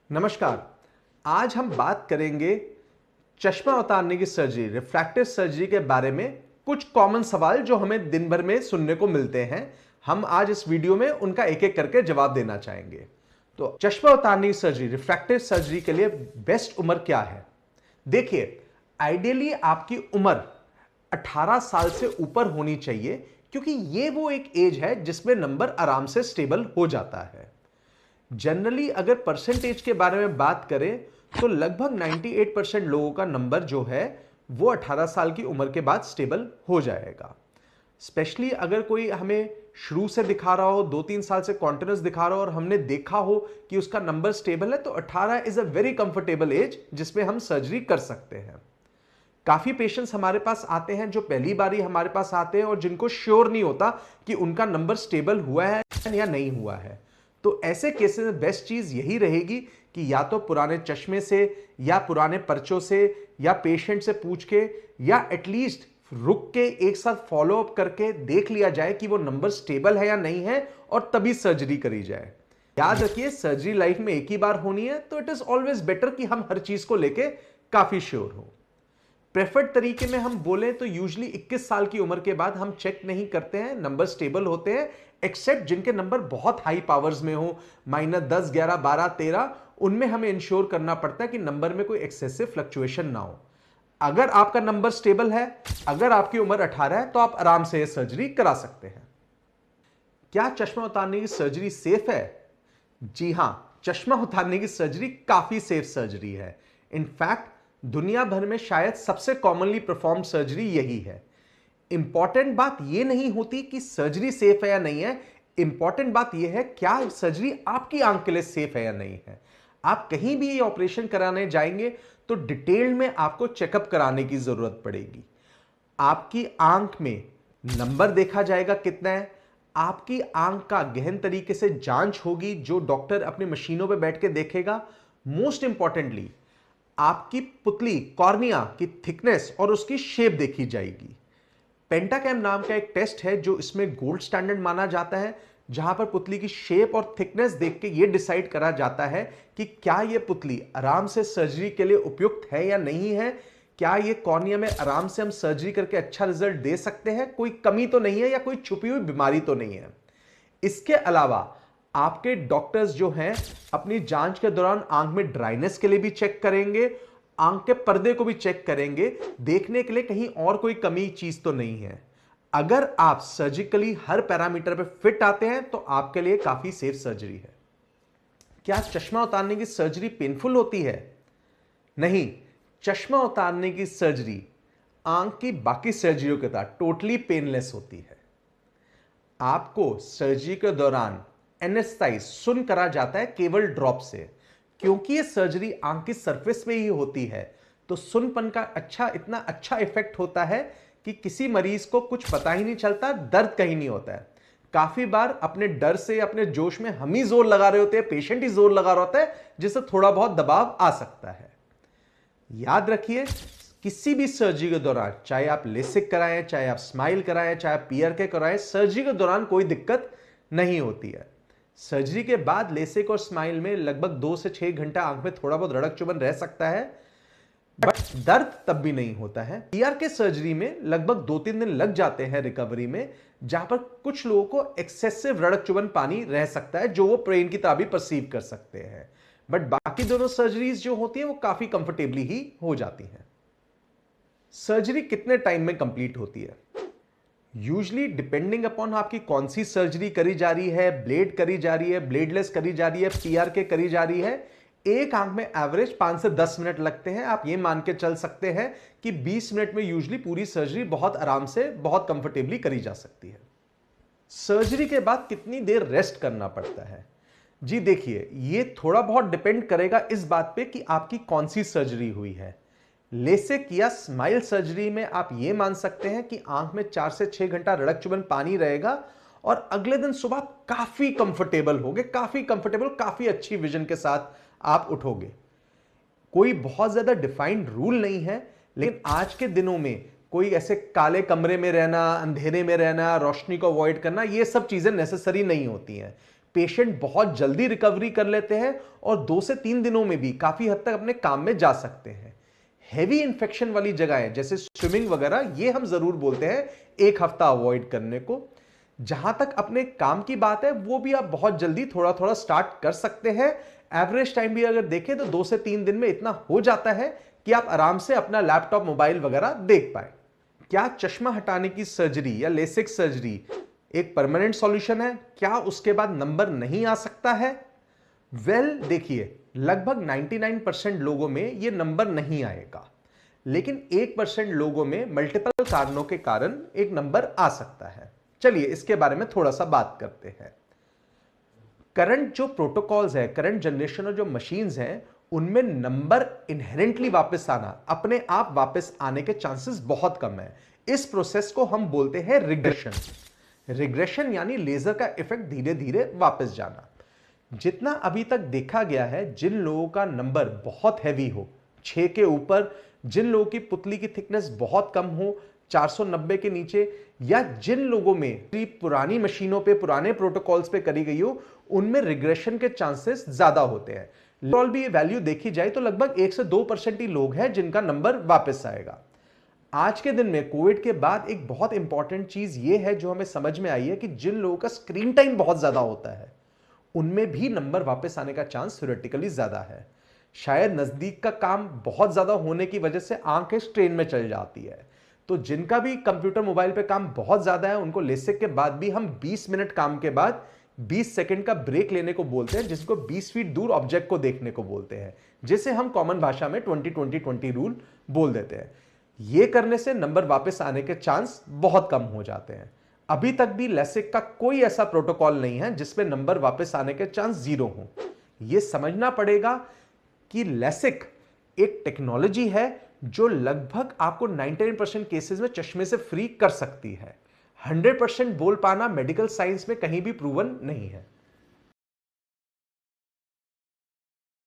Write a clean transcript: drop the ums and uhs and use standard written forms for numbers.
नमस्कार। आज हम बात करेंगे चश्मा उतारने की सर्जरी, रिफ्रैक्टिव सर्जरी के बारे में। कुछ कॉमन सवाल जो हमें दिन भर में सुनने को मिलते हैं, हम आज इस वीडियो में उनका एक एक करके जवाब देना चाहेंगे। तो चश्मा उतारने की सर्जरी, रिफ्रैक्टिव सर्जरी के लिए बेस्ट उम्र क्या है? देखिए, आइडियली आपकी उम्र 18 साल से ऊपर होनी चाहिए, क्योंकि ये वो एक एज है जिसमें नंबर आराम से स्टेबल हो जाता है। जनरली अगर परसेंटेज के बारे में बात करें तो लगभग 98% लोगों का नंबर जो है वो 18 साल की उम्र के बाद स्टेबल हो जाएगा। स्पेशली अगर कोई हमें शुरू से दिखा रहा हो, 2-3 साल से कॉन्टिन्यूस दिखा रहा हो और हमने देखा हो कि उसका नंबर स्टेबल है, तो 18 is a very comfortable age जिसमें हम सर्जरी कर सकते हैं। काफी पेशेंट्स हमारे पास आते हैं जो पहली बारी हमारे पास आते हैं और जिनको श्योर नहीं होता कि उनका नंबर स्टेबल हुआ है या नहीं हुआ है। तो ऐसे केसेस में बेस्ट चीज यही रहेगी कि या तो पुराने चश्मे से या पुराने पर्चों से या पेशेंट से पूछ के या एटलीस्ट रुक के एक साथ फॉलो अप करके देख लिया जाए कि वो नंबर स्टेबल है या नहीं है, और तभी सर्जरी करी जाए। याद रखिए, सर्जरी लाइफ में एक ही बार होनी है, तो इट इज ऑलवेज बेटर कि हम हर चीज को लेके काफी श्योर हो। प्रेफर्ड तरीके में हम बोले तो यूजली 21 साल की उम्र के बाद हम चेक नहीं करते हैं, नंबर स्टेबल होते हैं, एक्सेप्ट जिनके नंबर बहुत हाई पावर्स में हो, -10, 11, 12, 13, उनमें हमें इंश्योर करना पड़ता है कि नंबर में कोई एक्सेसिव फ्लक्चुएशन ना हो। अगर आपका नंबर स्टेबल है, अगर आपकी उम्र 18 है, तो आप आराम से सर्जरी करा सकते हैं। क्या चश्मा उतारने की सर्जरी सेफ है? जी हां, चश्मा उतारने की सर्जरी काफी सेफ सर्जरी है। इनफैक्ट दुनिया भर में शायद सबसे कॉमनली परफॉर्म सर्जरी यही है। इंपॉर्टेंट बात यह नहीं होती कि सर्जरी सेफ है या नहीं है, इंपॉर्टेंट बात यह है क्या सर्जरी आपकी आंख के लिए सेफ है या नहीं है। आप कहीं भी ये ऑपरेशन कराने जाएंगे तो डिटेल में आपको चेकअप कराने की जरूरत पड़ेगी। आपकी आंख में नंबर देखा जाएगा कितना है, आपकी आंख का गहन तरीके से जांच होगी जो डॉक्टर अपनी मशीनों पे बैठ के देखेगा। मोस्ट इंपॉर्टेंटली आपकी पुतली कॉर्निया की थिकनेस और उसकी शेप देखी जाएगी। पेंटाकैम नाम का एक टेस्ट है जो इसमें गोल्ड स्टैंडर्ड माना जाता है, जहां पर पुतली की शेप और थिकनेस देख के यह डिसाइड करा जाता है कि क्या यह पुतली आराम से सर्जरी के लिए उपयुक्त है या नहीं है, क्या यह कॉर्निया में आराम से हम सर्जरी करके अच्छा रिजल्ट दे सकते हैं, कोई कमी तो नहीं है या कोई छुपी हुई बीमारी तो नहीं है। इसके अलावा आपके डॉक्टर्स जो हैं अपनी जांच के दौरान आंख में ड्राइनेस के लिए भी चेक करेंगे, आंख के पर्दे को भी चेक करेंगे, देखने के लिए कहीं और कोई कमी चीज तो नहीं है। अगर आप सर्जिकली हर पैरामीटर पे फिट आते हैं तो आपके लिए काफी सेफ सर्जरी है। क्या चश्मा उतारने की सर्जरी पेनफुल होती है? नहीं, चश्मा उतारने की सर्जरी आंख की बाकी सर्जरियों के साथ टोटली पेनलेस होती है। आपको सर्जरी के दौरान एनेस्थेटाइज सुन करा जाता है केवल ड्रॉप से। क्योंकि ये सर्जरी आंख की सरफेस में ही होती है, तो सुनपन का इतना अच्छा इफेक्ट होता है कि किसी मरीज को कुछ पता ही नहीं चलता, दर्द कहीं नहीं होता है। काफी बार अपने डर से, अपने जोश में हम ही जोर लगा रहे होते हैं, पेशेंट ही जोर लगा रहा होता है, जिससे थोड़ा बहुत दबाव आ सकता है। याद रखिए, किसी भी सर्जरी के दौरान, चाहे आप लेसिक कराएं, चाहे आप स्माइल कराएं, चाहे आप PRK कराएं, सर्जरी के दौरान कोई दिक्कत नहीं होती है। सर्जरी के बाद लेसिक और स्माइल में लगभग 2 से 6 घंटा आंख में थोड़ा बहुत रड़क चुभन रह सकता है, बट दर्द तब भी नहीं होता है। PRK सर्जरी में लगभग 2-3 दिन लग जाते हैं रिकवरी में, जहां पर कुछ लोगों को एक्सेसिव रड़क चुभन पानी रह सकता है जो वो पेन की तरह भी परसीव कर सकते हैं। बट बाकी दोनों सर्जरीज जो होती है वो काफी कंफर्टेबली ही हो जाती हैं। सर्जरी कितने टाइम में कंप्लीट होती है? यूजली डिपेंडिंग अपॉन आपकी कौन सी सर्जरी करी जा रही है, ब्लेड करी जा रही है, ब्लेडलेस करी जा रही है, PRK करी जा रही है, एक आंख में एवरेज 5 से 10 मिनट लगते हैं। आप ये मान के चल सकते हैं कि 20 मिनट में यूजली पूरी सर्जरी बहुत आराम से, बहुत कंफर्टेबली करी जा सकती है। सर्जरी के बाद कितनी देर रेस्ट करना पड़ता है? जी देखिए, ये थोड़ा बहुत डिपेंड करेगा इस बात पे कि आपकी कौन सी सर्जरी हुई है। लेसिक या स्माइल सर्जरी में आप ये मान सकते हैं कि आंख में 4 से 6 घंटा रड़क चुभन पानी रहेगा और अगले दिन सुबह काफी कंफर्टेबल होगे, काफी अच्छी विजन के साथ आप उठोगे। कोई बहुत ज्यादा डिफाइंड रूल नहीं है, लेकिन आज के दिनों में कोई ऐसे काले कमरे में रहना, अंधेरे में रहना, रोशनी को अवॉइड करना, ये सब चीजें नेसेसरी नहीं होती हैं। पेशेंट बहुत जल्दी रिकवरी कर लेते हैं और 2 से 3 दिनों में भी काफी हद तक अपने काम में जा सकते हैं। हेवी इंफेक्शन वाली जगहें जैसे स्विमिंग वगैरह, ये हम जरूर बोलते हैं 1 हफ्ता अवॉइड करने को। जहां तक अपने काम की बात है, वो भी आप बहुत जल्दी थोड़ा थोड़ा स्टार्ट कर सकते हैं। एवरेज टाइम भी अगर देखें तो 2 से 3 दिन में इतना हो जाता है कि आप आराम से अपना लैपटॉप, मोबाइल वगैरह देख पाए। क्या चश्मा हटाने की सर्जरी या लेसिक सर्जरी एक परमानेंट सॉल्यूशन है? क्या उसके बाद नंबर नहीं आ सकता है? देखिए, लगभग 99% लोगों में यह नंबर नहीं आएगा, लेकिन 1% लोगों में मल्टीपल कारणों के कारण एक नंबर आ सकता है। चलिए इसके बारे में थोड़ा सा बात करते हैं। करंट जो प्रोटोकॉल्स है, करंट जनरेशन और जो मशीन्स हैं, उनमें नंबर इनहेरेंटली वापस आना, अपने आप वापस आने के चांसेस बहुत कम है। इस प्रोसेस को हम बोलते हैं रिग्रेशन। रिग्रेशन यानी लेजर का इफेक्ट धीरे धीरे वापस जाना। जितना अभी तक देखा गया है, जिन लोगों का नंबर बहुत हैवी हो, 6 के ऊपर, जिन लोगों की पुतली की थिकनेस बहुत कम हो, 490 के नीचे, या जिन लोगों में पुरानी मशीनों पे, पुराने प्रोटोकॉल्स पे करी गई हो, उनमें रिग्रेशन के चांसेस ज्यादा होते हैं। ओवरऑल भी ये वैल्यू देखी जाए तो लगभग 1 से 2% ही लोग हैं जिनका नंबर वापस आएगा। आज के दिन में कोविड के बाद एक बहुत इंपॉर्टेंट चीज ये है जो हमें समझ में आई है कि जिन लोगों का स्क्रीन टाइम बहुत ज्यादा होता है, उनमें भी नंबर वापस आने का चांस थ्योरेटिकली ज्यादा है। शायद नजदीक का काम बहुत ज्यादा होने की वजह से आंखें स्ट्रेन में चल जाती है, तो जिनका भी कंप्यूटर, मोबाइल पे काम बहुत ज्यादा है, उनको लेसिक के बाद भी हम 20 मिनट काम के बाद 20 सेकंड का ब्रेक लेने को बोलते हैं, जिसको 20 फीट दूर ऑब्जेक्ट को देखने को बोलते हैं, जिसे हम कॉमन भाषा में 20-20-20 रूल बोल देते हैं। ये करने से नंबर वापस आने के चांस बहुत कम हो जाते हैं। अभी तक भी लेसिक का कोई ऐसा प्रोटोकॉल नहीं है जिसमें नंबर वापस आने के चांस 0 हो। यह समझना पड़ेगा कि लेसिक एक टेक्नोलॉजी है जो लगभग आपको 99% केसेस में चश्मे से फ्री कर सकती है। 100% बोल पाना मेडिकल साइंस में कहीं भी प्रूवन नहीं है।